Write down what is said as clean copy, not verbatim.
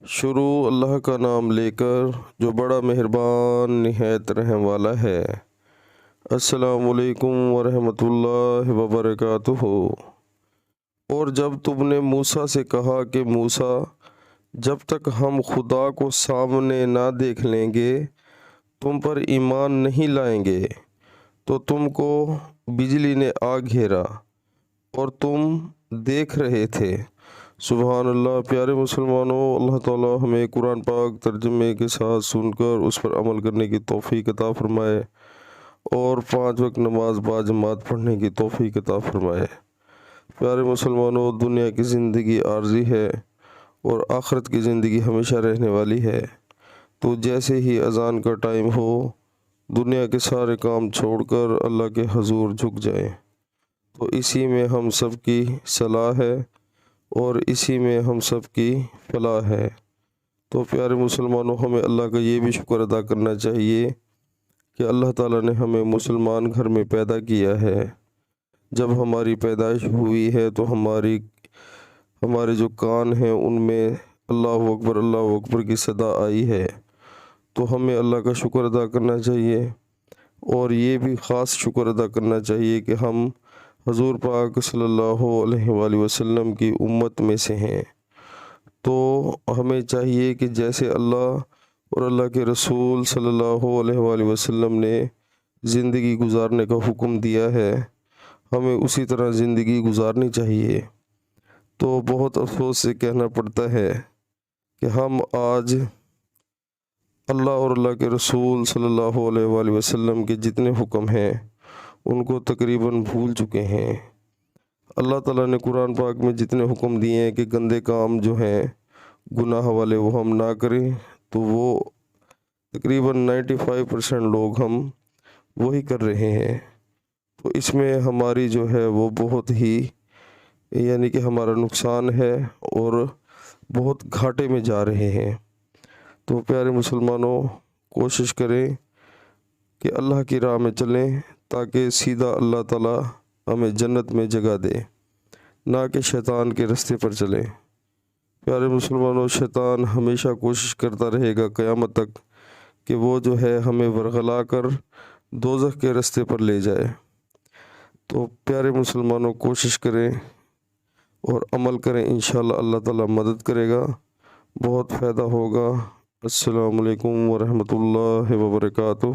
شروع اللہ کا نام لے کر جو بڑا مہربان نہایت رحم والا ہے۔ السلام علیکم ورحمۃ اللہ وبرکاتہ۔ اور جب تم نے موسیٰ سے کہا کہ موسیٰ، جب تک ہم خدا کو سامنے نہ دیکھ لیں گے تم پر ایمان نہیں لائیں گے، تو تم کو بجلی نے آ گھیرا اور تم دیکھ رہے تھے۔ سبحان اللہ۔ پیارے مسلمانوں، اللہ تعالیٰ ہمیں قرآن پاک ترجمے کے ساتھ سن کر اس پر عمل کرنے کی توفیق عطا فرمائے اور 5 وقت نماز باجماعت پڑھنے کی توفیق عطا فرمائے۔ پیارے مسلمانوں، دنیا کی زندگی عارضی ہے اور آخرت کی زندگی ہمیشہ رہنے والی ہے، تو جیسے ہی اذان کا ٹائم ہو دنیا کے سارے کام چھوڑ کر اللہ کے حضور جھک جائیں، تو اسی میں ہم سب کی صلاح ہے اور اسی میں ہم سب کی فلاح ہے۔ تو پیارے مسلمانوں، ہمیں اللہ کا یہ بھی شکر ادا کرنا چاہیے کہ اللہ تعالیٰ نے ہمیں مسلمان گھر میں پیدا کیا ہے۔ جب ہماری پیدائش ہوئی ہے تو ہمارے جو کان ہیں ان میں اللہ اکبر کی صدا آئی ہے، تو ہمیں اللہ کا شکر ادا کرنا چاہیے، اور یہ بھی خاص شکر ادا کرنا چاہیے کہ ہم حضور پاک صلی اللہ علیہ وآلہ وسلم کی امت میں سے ہیں۔ تو ہمیں چاہیے کہ جیسے اللہ اور اللہ کے رسول صلی اللہ علیہ وآلہ وسلم نے زندگی گزارنے کا حکم دیا ہے، ہمیں اسی طرح زندگی گزارنی چاہیے۔ تو بہت افسوس سے کہنا پڑتا ہے کہ ہم آج اللہ اور اللہ کے رسول صلی اللہ علیہ وآلہ وسلم کے جتنے حکم ہیں ان کو تقریباً بھول چکے ہیں۔ اللہ تعالیٰ نے قرآن پاک میں جتنے حکم دیے ہیں کہ گندے کام جو ہیں گناہ والے وہ ہم نہ کریں، تو وہ تقریباً 95% لوگ ہم وہی کر رہے ہیں۔ تو اس میں ہماری جو ہے وہ بہت ہی یعنی کہ ہمارا نقصان ہے اور بہت گھاٹے میں جا رہے ہیں۔ تو پیارے مسلمانوں، کوشش کریں کہ اللہ کی راہ میں چلیں تاکہ سیدھا اللہ تعالیٰ ہمیں جنت میں جگہ دے، نہ کہ شیطان کے رستے پر چلیں۔ پیارے مسلمانوں، شیطان ہمیشہ کوشش کرتا رہے گا قیامت تک کہ وہ جو ہے ہمیں ورغلا کر دوزخ کے رستے پر لے جائے۔ تو پیارے مسلمانوں، کوشش کریں اور عمل کریں، انشاءاللہ اللہ تعالیٰ مدد کرے گا، بہت فائدہ ہوگا۔ السلام علیکم ورحمۃ اللہ وبرکاتہ۔